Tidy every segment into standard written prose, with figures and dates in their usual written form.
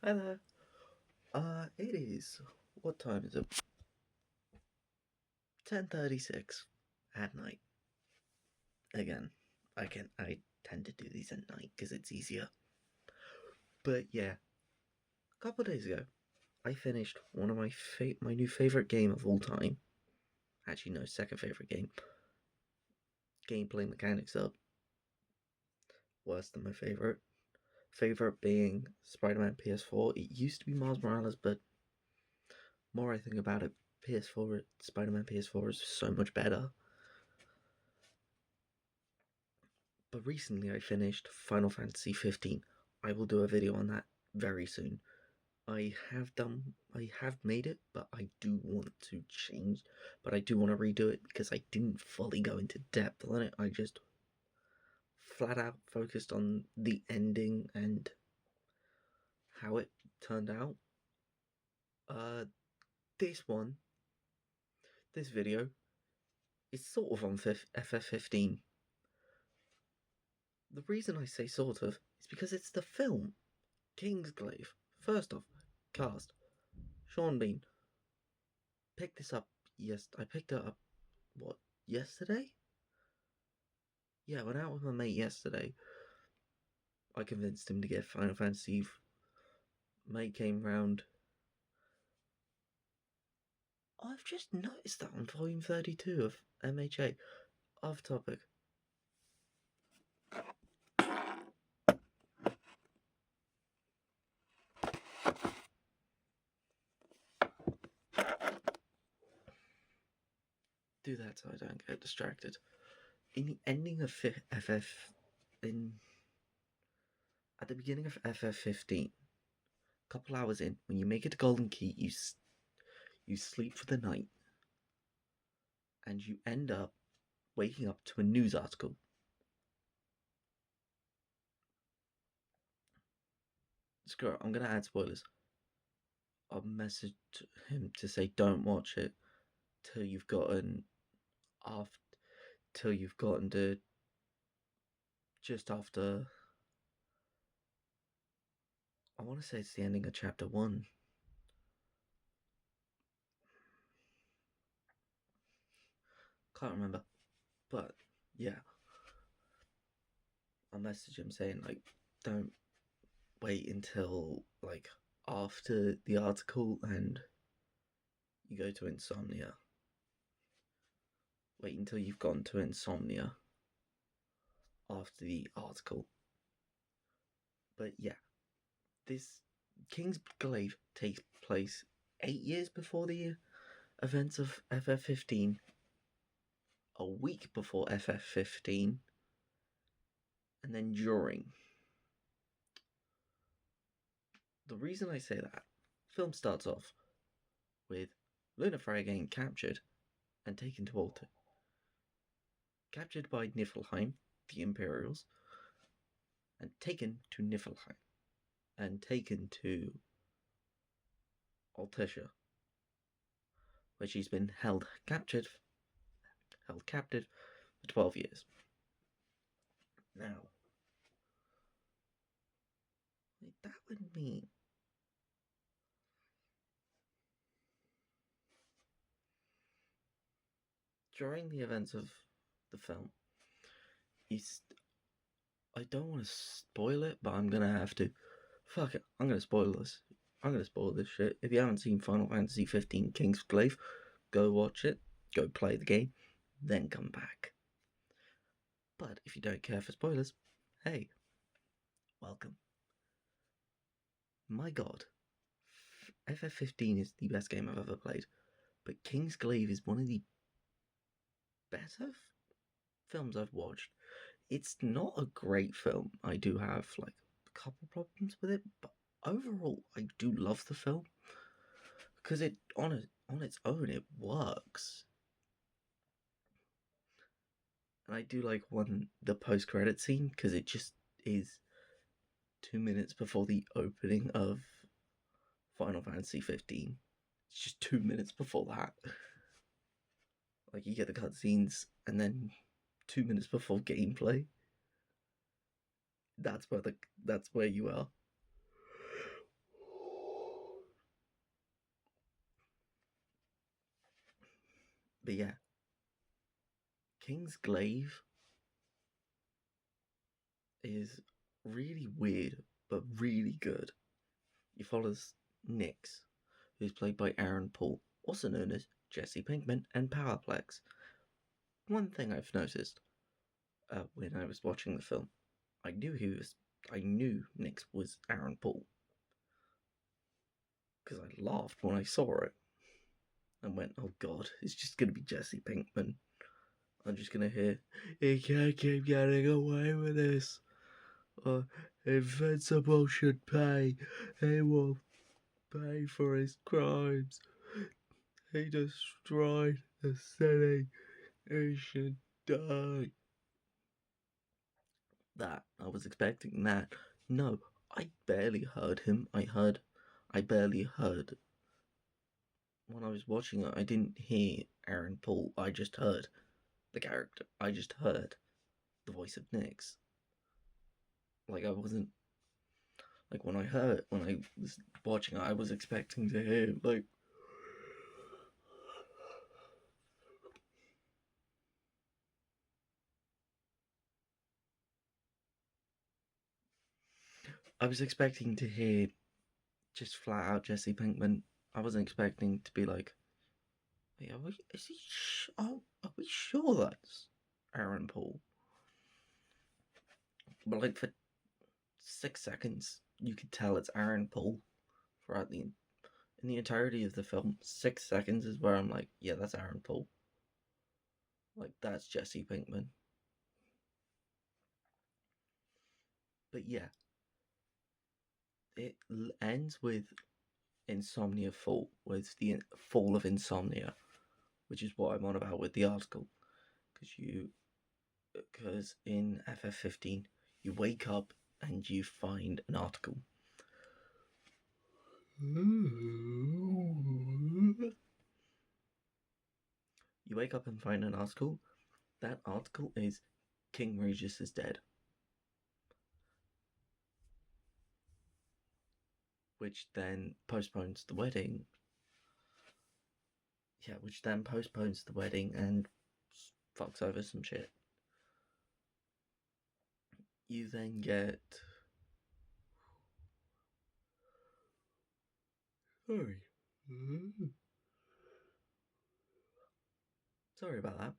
Hi there. It is. What time is it? 10:36 at night. Again, I tend to do these at night because it's easier. But yeah, a couple of days ago, I finished one of my new favorite game of all time. Actually, no, second favorite game. Gameplay mechanics up. Worse than my favorite. Favorite being Spider-Man PS4. It used to be Miles Morales, but more I think about it, PS4 Spider-Man PS4 is so much better. But recently I finished Final Fantasy 15. I will do a video on that very soon. I have made it, but I do want to change, but I do want to redo it because I didn't fully go into depth on it. I just flat out focused on the ending and how it turned out. Uh, this one, this video, is sort of on FF15. The reason I say sort of is because it's the film, Kingsgla I've. First off, cast. Sean Bean. Picked this up. Yes, I picked it up. What, yesterday? Yeah, I went out with my mate yesterday. I convinced him to get Final Fantasy. Mate came round. I've just noticed that on volume 32 of MHA. Off topic. Do that so I don't get distracted. In the ending of FF. At the beginning of FF15, a couple hours in, when you make it to Golden Key, you sleep for the night. And you end up waking up to a news article. Screw it, I'm gonna add spoilers. I'll message him to say don't watch it till you've gotten after till you've gotten to just after. I want to say it's the ending of chapter 1. Can't remember, but yeah, I'll message him saying like don't wait until like after the article and you go to insomnia. Wait until you've gone to insomnia after the article. But yeah, this Kingsgla I've takes place 8 years before the events of FF15, a week before FF15, and then during. The reason I say that, film starts off with Luna Freya getting captured and taken to Alta. Captured by Niflheim, the Imperials, and taken to Niflheim, and taken to Altissia, where she's been held captive for 12 years. Now, that would mean during the events of the film, I don't want to spoil it, but I'm gonna have to. Fuck it, I'm gonna spoil this. I'm gonna spoil this shit. If you haven't seen Final Fantasy 15 Kingsgla I've, go watch it, go play the game, then come back. But if you don't care for spoilers, hey, welcome. My god, FF15 is the best game I've ever played, but Kingsgla I've is one of the better films I've watched. It's not a great film. I do have like a couple problems with it, but overall, I do love the film because it on its own it works. And I do like the post credit scene because it just is 2 minutes before the opening of Final Fantasy 15. It's just 2 minutes before that. Like you get the cutscenes and then 2 minutes before gameplay. That's where you are. But yeah, Kingsgla I've is really weird but really good. He follows Nix, who's played by Aaron Paul, also known as Jesse Pinkman and Powerplex. One thing I've noticed when I was watching the film, I knew Nix was Aaron Paul because I laughed when I saw it and went, "Oh God, it's just gonna be Jesse Pinkman." I'm just gonna hear, "He can't keep getting away with this. Invincible should pay. He will pay for his crimes. He destroyed the city. He should die." That I was expecting that. No, I barely heard him. I barely heard when I was watching it. I didn't hear Aaron Paul. I just heard the character. I just heard the voice of Nix. Like I wasn't like when I was watching it, I was expecting to hear like I was expecting to hear just flat out Jesse Pinkman. I wasn't expecting to be like, "Wait, are we sure that's Aaron Paul?" But like for 6 seconds, you could tell it's Aaron Paul throughout in the entirety of the film. 6 seconds is where I'm like, yeah, that's Aaron Paul. Like that's Jesse Pinkman. But yeah, it ends with Insomnia Fall, with the fall of Insomnia, which is what I'm on about with the article. Because in FF15, you wake up and you find an article. You wake up and find an article. That article is King Regis is dead. Which then postpones the wedding. Yeah, which then postpones the wedding and fucks over some shit. You then get. Sorry. Sorry about that.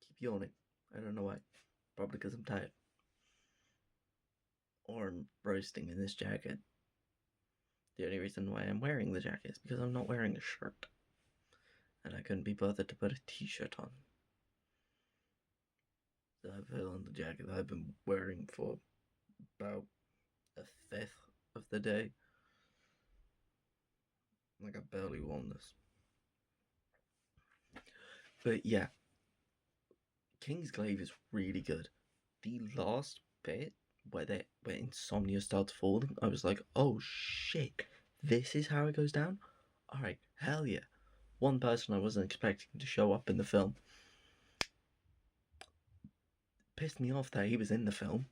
Keep yawning. I don't know why. Probably because I'm tired. Or I'm roasting in this jacket. The only reason why I'm wearing the jacket is because I'm not wearing a shirt. And I couldn't be bothered to put a t-shirt on. So I put on the jacket that I've been wearing for about a fifth of the day. Like I barely worn this. But yeah, Kingsgla I've is really good. The last bit where Insomnia starts falling, I was like, oh shit, this is how it goes down? Alright, hell yeah. One person I wasn't expecting to show up in the film. Pissed me off that he was in the film,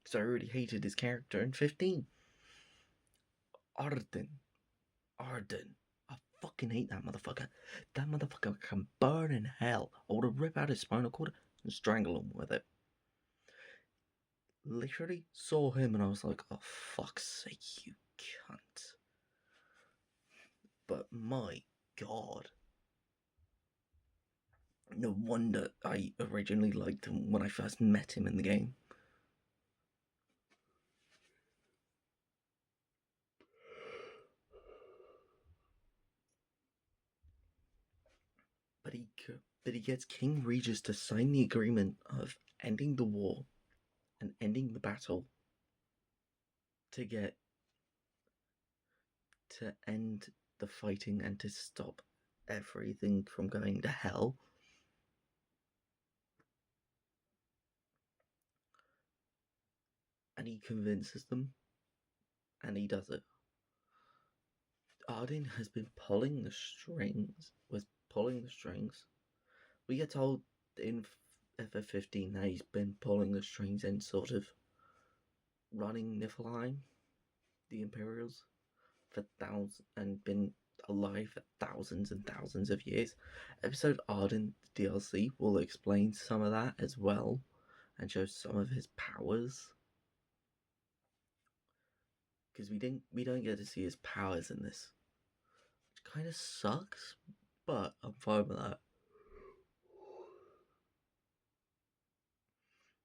because I already hated his character in 15. Arden. I fucking hate that motherfucker. That motherfucker can burn in hell. I would have ripped out his spinal cord and strangle him with it. Literally saw him and I was like, oh fuck's sake, you cunt. But my god. No wonder I originally liked him when I first met him in the game. But he gets King Regis to sign the agreement of ending the war and ending the battle to end the fighting and to stop everything from going to hell. And he convinces them, and he does it. Arden has been pulling the strings. We get told in FF15 that he's been pulling the strings and sort of running Niflheim, the Imperials, for thousands, and been alive for thousands and thousands of years. Episode Arden DLC will explain some of that as well and show some of his powers. Because we don't get to see his powers in this. Which kind of sucks, but I'm fine with that.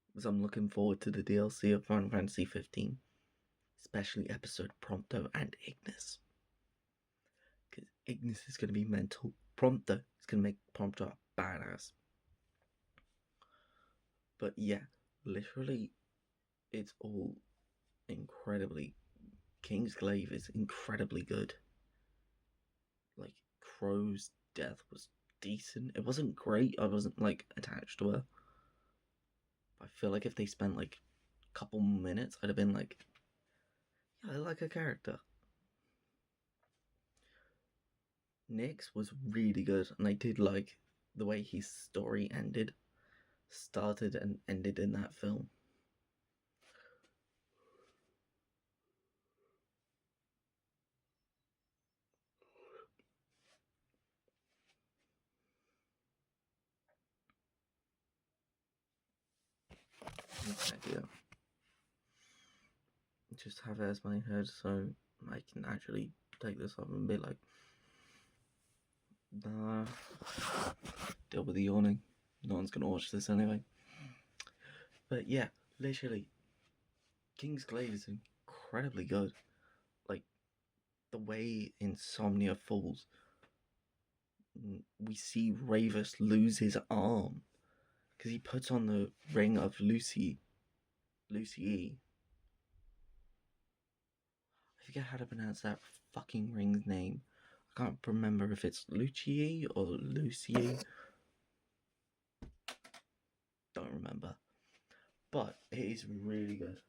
Because I'm looking forward to the DLC of Final Fantasy 15. Especially episode Prompto and Ignis. Because Ignis is going to be mental. Prompto is going to make Prompto a badass. But yeah, literally, it's all incredibly. Kingsgla I've is incredibly good. Like, Crow's death was decent. It wasn't great. I wasn't like attached to her. I feel like if they spent like a couple minutes, I'd have been like, yeah, I like her character. Nyx was really good, and I did like the way his story started and ended in that film. Yeah. Just have it as my head so I can actually take this up and be like, nah, deal with the yawning. No one's gonna watch this anyway. But yeah, literally, Kingsgla I've is incredibly good. Like, the way Insomnia falls, we see Ravus lose his arm because he puts on the ring of Lucy E. I forget how to pronounce that fucking ring's name. I can't remember if it's Lucci or Lucy. Don't remember. But it is really good.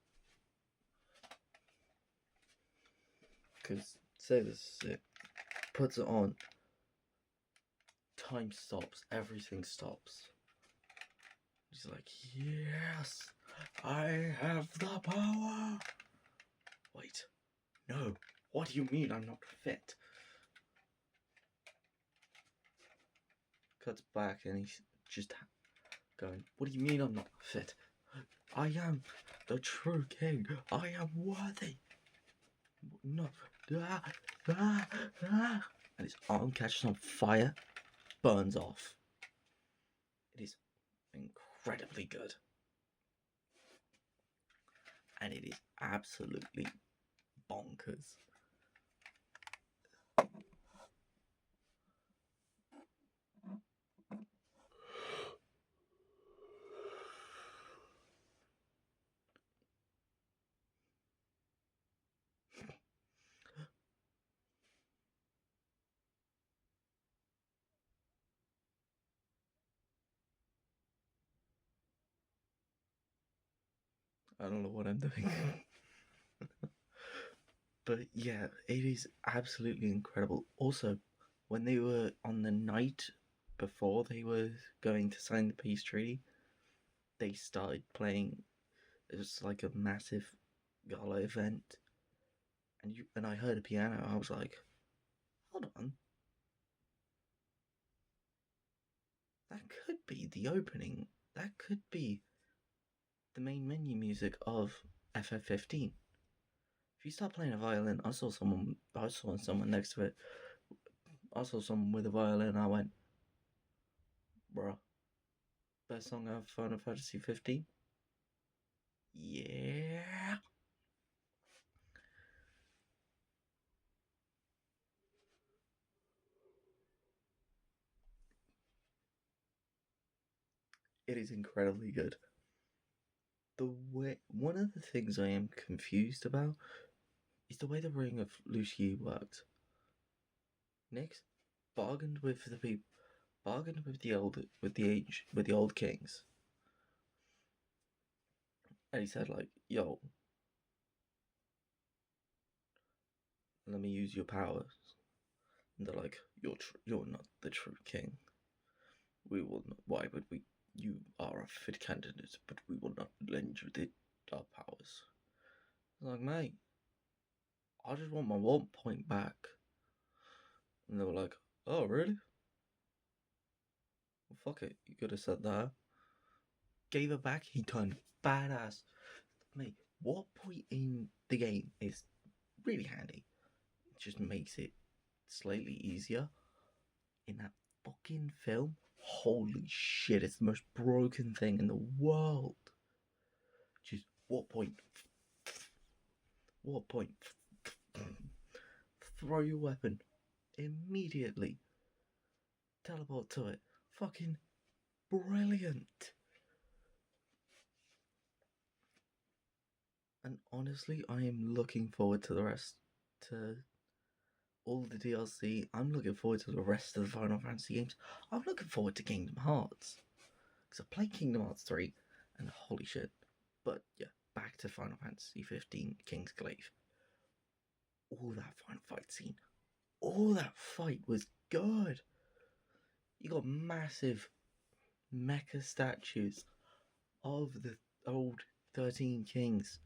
Because, say this is it. Puts it on. Time stops. Everything stops. He's like, yes, I have the power. Wait, no. What do you mean I'm not fit? Cuts back and he's just going, what do you mean I'm not fit? I am the true king. I am worthy. No. And his arm catches on fire, burns off. It is incredibly good. And it is absolutely bonkers. I don't know what I'm doing. But yeah, it is absolutely incredible. Also, when they were on the night before they were going to sign the peace treaty, they started playing. It was like a massive gala event, and I heard a piano. I was like, hold on, that could be the opening. That could be the main menu music of FF15. If you start playing a violin, I saw someone next to it. I saw someone with a violin. I went, bruh, best song of Final Fantasy 15? Yeah. It is incredibly good. One of the things I am confused about is the way the ring of Lucy worked. Nyx bargained with the people, bargained with the old kings, and he said like, "Yo, let me use your powers." And they're like, "You're not the true king. We will not. Why would we? You are a fit candidate, but we will not lend you our powers." I was like, mate, I just want my 1 point back. And they were like, oh, really? Well, fuck it. You could have said that. Gave it back. He turned badass. Mate, what point in the game is really handy? It just makes it slightly easier. In that fucking film, holy shit, it's the most broken thing in the world. Just what point? What point? Throw your weapon immediately. Teleport to it. Fucking brilliant. And honestly, I am looking forward to the rest. To all the DLC. I'm looking forward to the rest of the Final Fantasy games. I'm looking forward to Kingdom Hearts. Because I played Kingdom Hearts 3 and holy shit. But yeah, back to Final Fantasy 15 Kingsgla I've. All that final fight scene. All that fight was good. You got massive mecha statues of the old 13 kings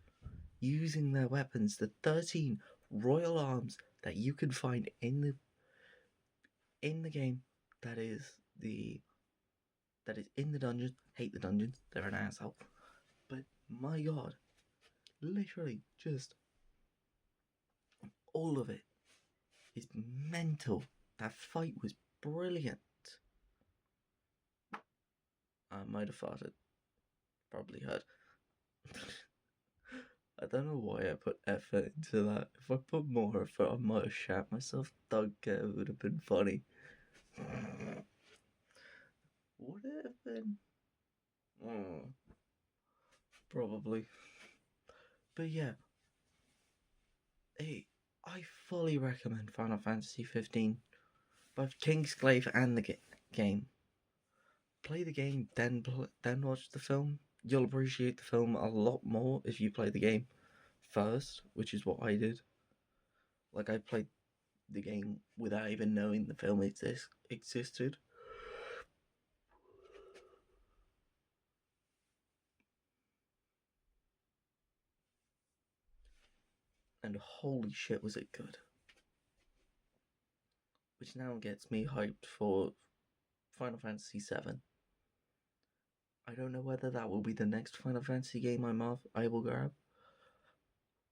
using their weapons, the 13 royal arms that you can find in the game. That is in the dungeons. Hate the dungeons, they're an asshole. But my god, literally just all of it is mental. That fight was brilliant. I might have farted. Probably heard. I don't know why I put effort into that. If I put more effort, I might have shat myself. Don't care, it would have been funny. Would it have been? Probably. But yeah, I fully recommend Final Fantasy 15. Both Kingsgla I've and the game. Play the game, then watch the film. You'll appreciate the film a lot more if you play the game first, which is what I did. Like, I played the game without even knowing the film existed. And holy shit, was it good. Which now gets me hyped for Final Fantasy VII. I don't know whether that will be the next Final Fantasy game I will grab.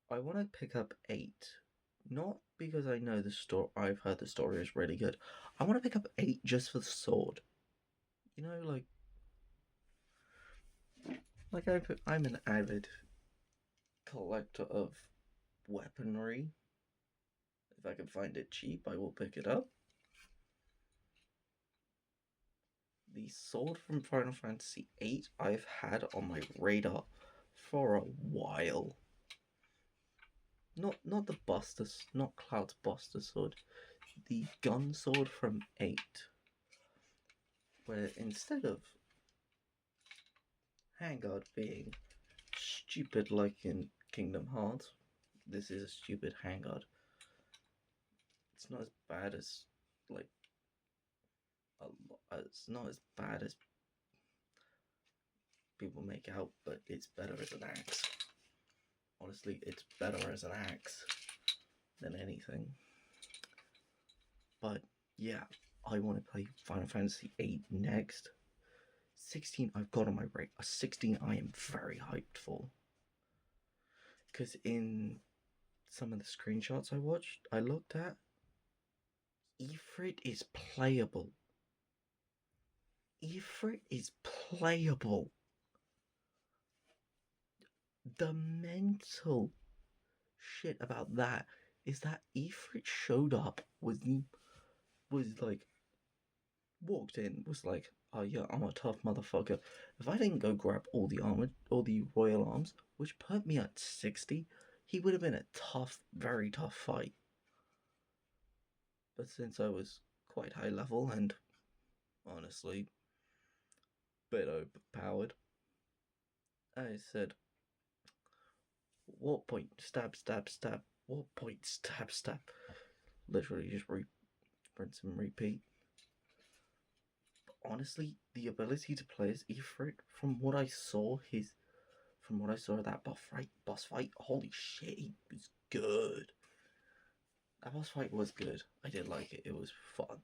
I want to pick up 8. Not because I know the story. I've heard the story is really good. I want to pick up 8 just for the sword. You know, I'm an avid collector of weaponry. If I can find it cheap, I will pick it up. The sword from Final Fantasy VIII I've had on my radar for a while. Not the Buster, not Cloud's Buster sword. The gun sword from 8. Where instead of handguard being stupid like in Kingdom Hearts, this is a stupid handguard. It's not as bad as it's not as bad as people make out, but it's better as an axe. Honestly, it's better as an axe than anything. But yeah, I want to play Final Fantasy VIII next. 16 I've got on my radar. 16 I am very hyped for. Because in some of the screenshots I looked at, Ifrit is playable. Ifrit is playable. The mental shit about that is that Ifrit showed up, was like, walked in, was like, oh yeah, I'm a tough motherfucker. If I didn't go grab all the armor, all the royal arms, which put me at 60, he would have been a tough, very tough fight. But since I was quite high level and honestly a bit overpowered, I said, what point? Stab, stab, stab. What point? Stab, stab. Literally just rinse and repeat. But honestly, the ability to play as Ifrit, from what I saw of that boss fight, holy shit, he was good. That boss fight was good. I did like it. It was fun.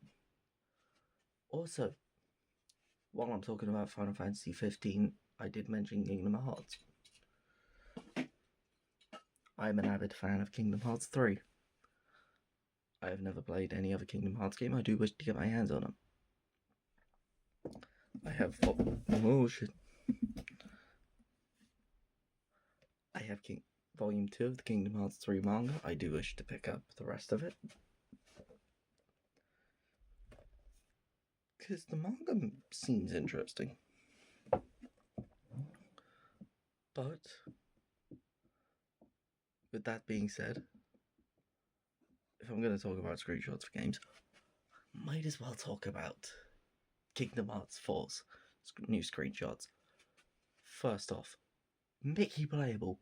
Also, while I'm talking about Final Fantasy 15, I did mention Kingdom Hearts. I'm an avid fan of Kingdom Hearts 3. I have never played any other Kingdom Hearts game. I do wish to get my hands on them. I have oh shit. I have Volume 2 of the Kingdom Hearts 3 manga. I do wish to pick up the rest of it. Because the manga seems interesting. But, with that being said, if I'm going to talk about screenshots for games, might as well talk about Kingdom Hearts 4's new screenshots. First off, Mickey playable.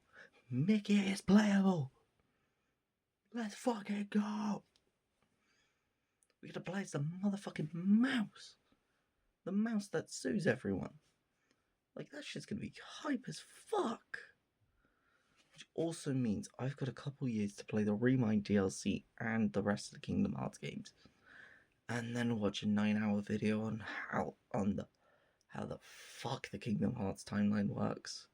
Mickey is playable! Let's fucking go! We gotta play as the motherfucking mouse! The mouse that sues everyone. Like, that shit's gonna be hype as fuck! Which also means I've got a couple years to play the Remind DLC and the rest of the Kingdom Hearts games. And then watch a 9-hour video on how the fuck the Kingdom Hearts timeline works.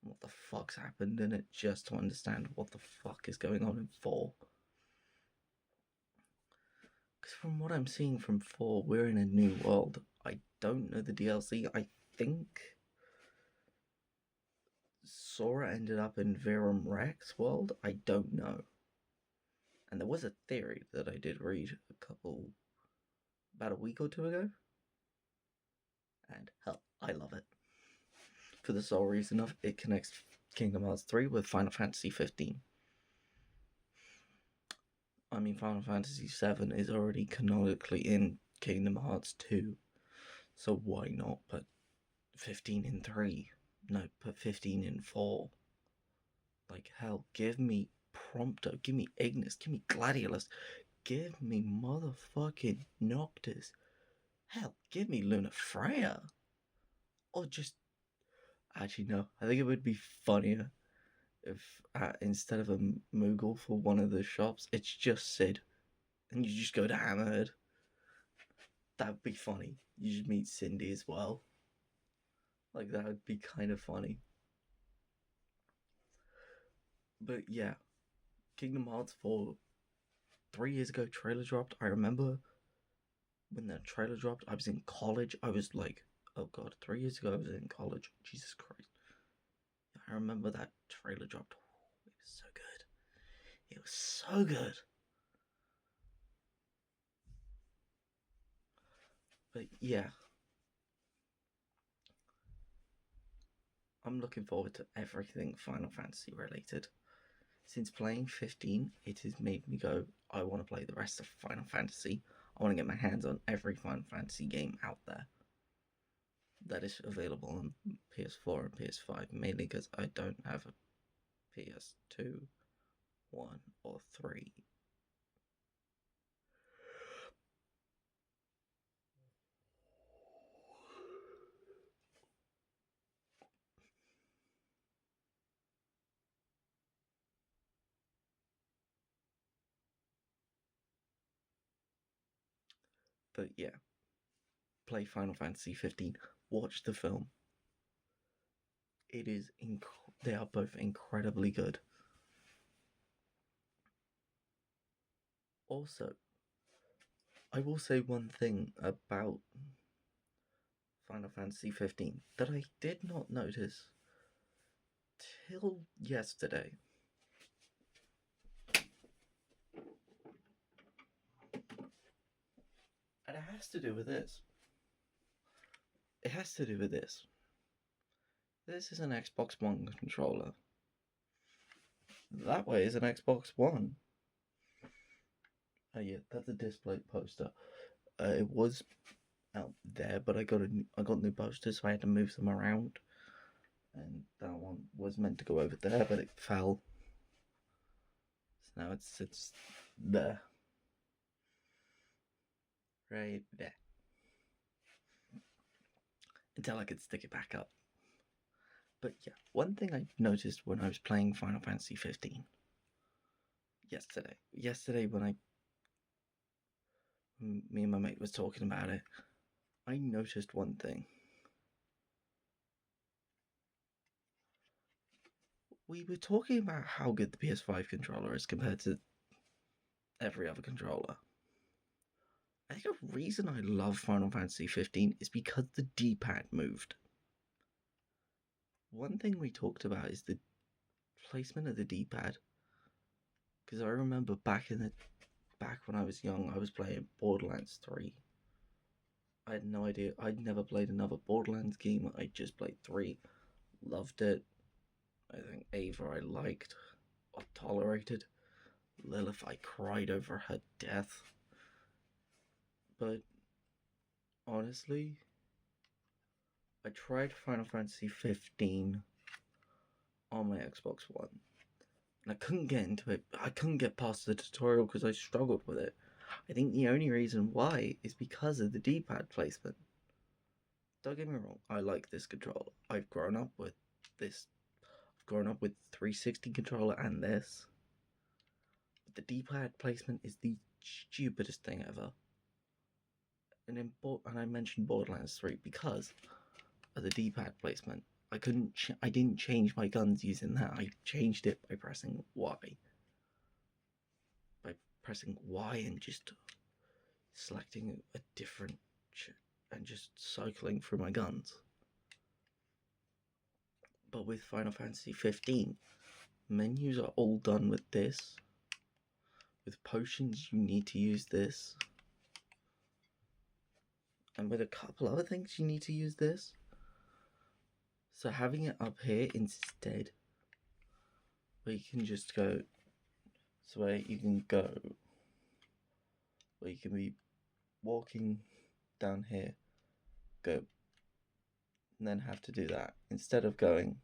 What the fuck's happened in it, just to understand what the fuck is going on in 4. Because from what I'm seeing from 4, we're in a new world. I don't know the DLC. I think Sora ended up in Virum Rex world. I don't know. And there was a theory that I did read about a week or two ago. And hell, I love it. For the sole reason of it connects Kingdom Hearts 3 with Final Fantasy 15. I mean, Final Fantasy 7 is already canonically in Kingdom Hearts 2. So why not put 15 in 3? No, put 15 in 4. Like, hell, give me Prompto, give me Ignis, give me Gladiolus, give me motherfucking Noctis. Hell, give me Lunafreya. Or just... Actually, no, I think it would be funnier if instead of a Moogle for one of the shops, it's just Sid. And you just go to Hammerhead. That would be funny. You just meet Cindy as well. Like, that would be kind of funny. But yeah, Kingdom Hearts 4, 3 years ago, trailer dropped. I remember when the trailer dropped, I was in college. I was like, oh god, 3 years ago I was in college. Jesus Christ. I remember that trailer dropped. It was so good. It was so good. But yeah, I'm looking forward to everything Final Fantasy related. Since playing 15, it has made me go, I want to play the rest of Final Fantasy. I want to get my hands on every Final Fantasy game out there that is available on PS4 and PS5, mainly because I don't have a PS2, 1, or 3. But yeah, play Final Fantasy 15, watch the film. It is they are both incredibly good. Also, I will say one thing about Final Fantasy 15 that I did not notice till yesterday. And it has to do with this. It has to do with this. This is an Xbox One controller. That way is an Xbox One. Oh yeah, that's a display poster. It was out there, but I got new posters, so I had to move them around. And that one was meant to go over there, but it fell. So now it's there. Right there. Until I could stick it back up. But yeah, one thing I noticed when I was playing Final Fantasy 15 Yesterday when me and my mate was talking about it, I noticed one thing. We were talking about how good the PS5 controller is compared to every other controller. I think the reason I love Final Fantasy 15 is because the D-pad moved. One thing we talked about is the placement of the D-pad. Because I remember back when I was young, I was playing Borderlands 3. I had no idea. I'd never played another Borderlands game. I just played 3. Loved it. I think Ava I liked or tolerated. Lilith I cried over her death. But honestly, I tried Final Fantasy 15 on my Xbox One. And I couldn't get into it. I couldn't get past the tutorial because I struggled with it. I think the only reason why is because of the D-pad placement. Don't get me wrong, I like this controller. I've grown up with this. I've grown up with 360 controller and this. But the D-pad placement is the stupidest thing ever. And I mentioned Borderlands 3 because of the D-pad placement. I didn't change my guns using that. I changed it by pressing Y. By pressing Y and just selecting a different and just cycling through my guns. But with Final Fantasy 15, menus are all done with this. With potions, you need to use this. And with a couple other things, you need to use this. So having it up here instead, where you can just go, so where you can go, where you can be walking down here, go, and then have to do that instead of going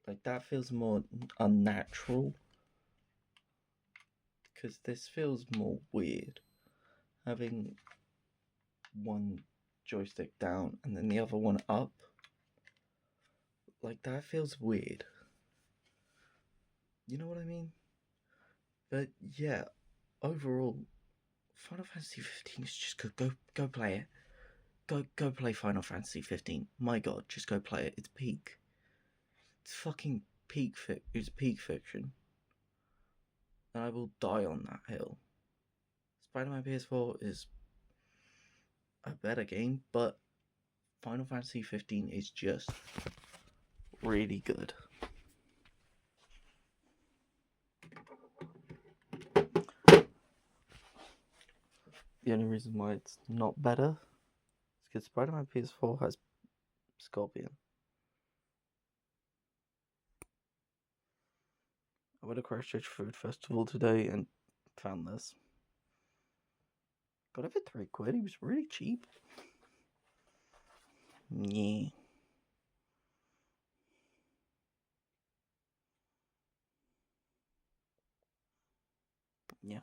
like that. Feels more unnatural because this feels more weird, having one joystick down and then the other one up. Like that feels weird. You know what I mean? But yeah, overall, Final Fantasy 15 is just good. Go play it. Go play Final Fantasy 15. My God, just go play it. It's peak. It's fucking peak. It's peak fiction. And I will die on that hill. Spider-Man PS4 is a better game, but Final Fantasy 15 is just really good. The only reason why it's not better is because Spider-Man PS4 has Scorpion. I went to Christchurch Food Festival today and found this. Got it for £3. It was really cheap. Yeah. Yeah.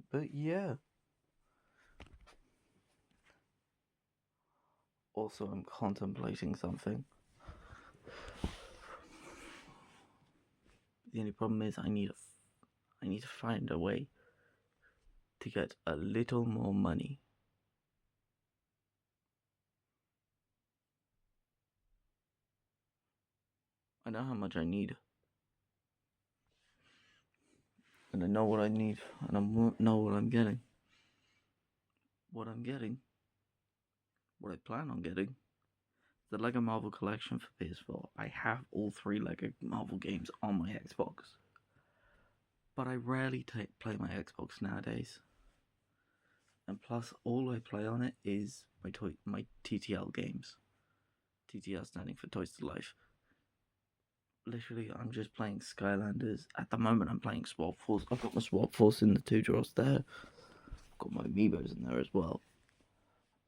But yeah. Also, I'm contemplating something. The only problem is I need to find a way to get a little more money. I know how much I need. And I know what I need. And I know what I'm getting. What I plan on getting, the Lego Marvel Collection for PS4. I have all 3 Lego Marvel games on my Xbox. But I rarely play my Xbox nowadays. And plus, all I play on it is my TTL games. TTL standing for Toys to Life. Literally, I'm just playing Skylanders. At the moment, I'm playing Swap Force. I've got my Swap Force in the 2 drawers there. I've got my Amiibos in there as well.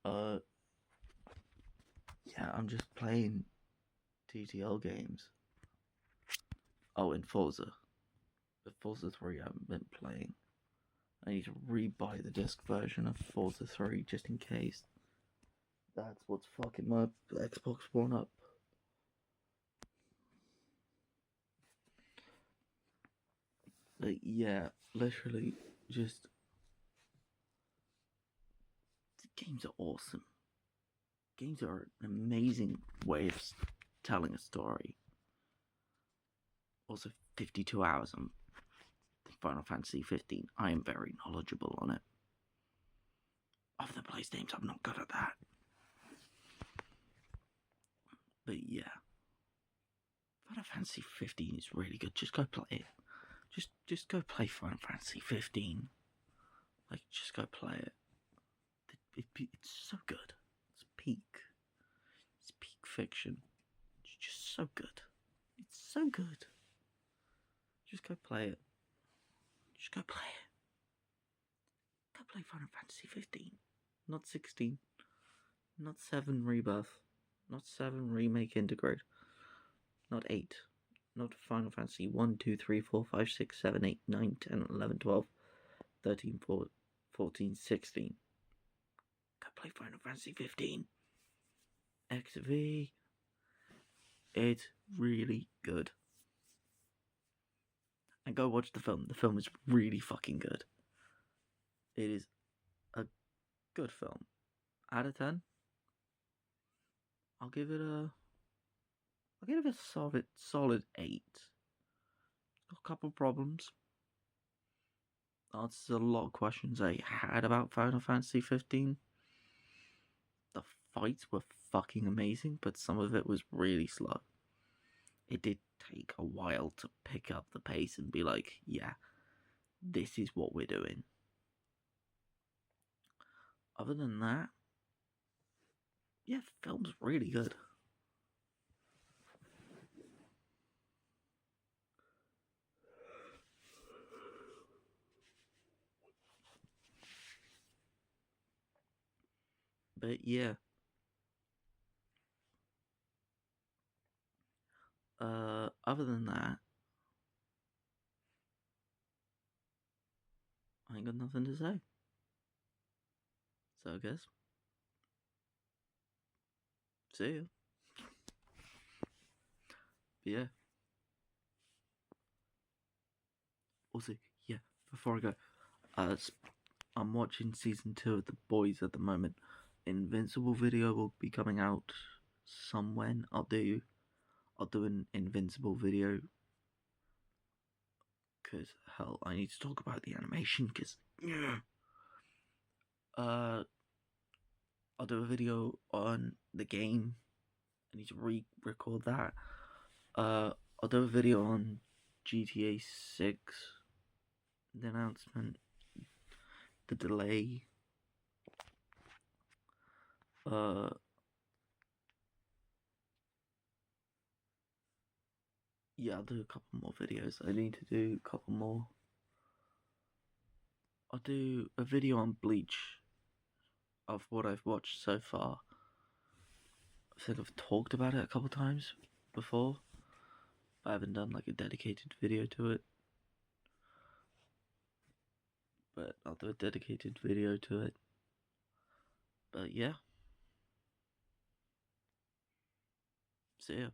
Yeah, I'm just playing TTL games. Oh, and Forza. But Forza 3 I haven't been playing. I need to re-buy the disc version of Forza 3 just in case. That's what's fucking my Xbox One up. Like, yeah, literally, just. The games are awesome. Games are an amazing way of telling a story. Also, 52 hours on Final Fantasy 15. I am very knowledgeable on it. Of the PlayStations, I'm not good at that. But yeah, Final Fantasy 15 is really good. Just go play it. Just go play Final Fantasy 15. Like, just go play it. It's so good. It's peak. It's peak fiction. It's just so good. It's so good. Just go play it. Just go play it. Go play Final Fantasy 15. Not 16. Not 7 Rebirth. Not 7 Remake Integrate. Not 8. Not Final Fantasy 1, 2, 3, 4, 5, 6, 7, 8, 9, 10, 11, 12, 13, 14, 16. Go play Final Fantasy 15. XV. It's really good. And go watch the film. The film is really fucking good. It is a good film. Out of 10, I'll give it a solid 8. Got a couple problems. Answers a lot of questions I had about Final Fantasy 15. The fights were fucking amazing, but some of it was really slow. It did take a while to pick up the pace and be like, yeah, this is what we're doing. Other than that, yeah, the film's really good. But yeah, other than that, I ain't got nothing to say. So I guess, see ya. But yeah. Also, yeah, before I go, I'm watching season 2 of The Boys at the moment. Invincible video will be coming out somewhen. I'll do an Invincible video because hell, I need to talk about the animation. Because I'll do a video on the game. I need to re-record that. I'll do a video on GTA 6, the announcement, the delay. Yeah, I'll do a couple more videos. I need to do a couple more. I'll do a video on Bleach of what I've watched so far. I think I've talked about it a couple times before, but I haven't done like a dedicated video to it. But I'll do a dedicated video to it. But yeah. See ya.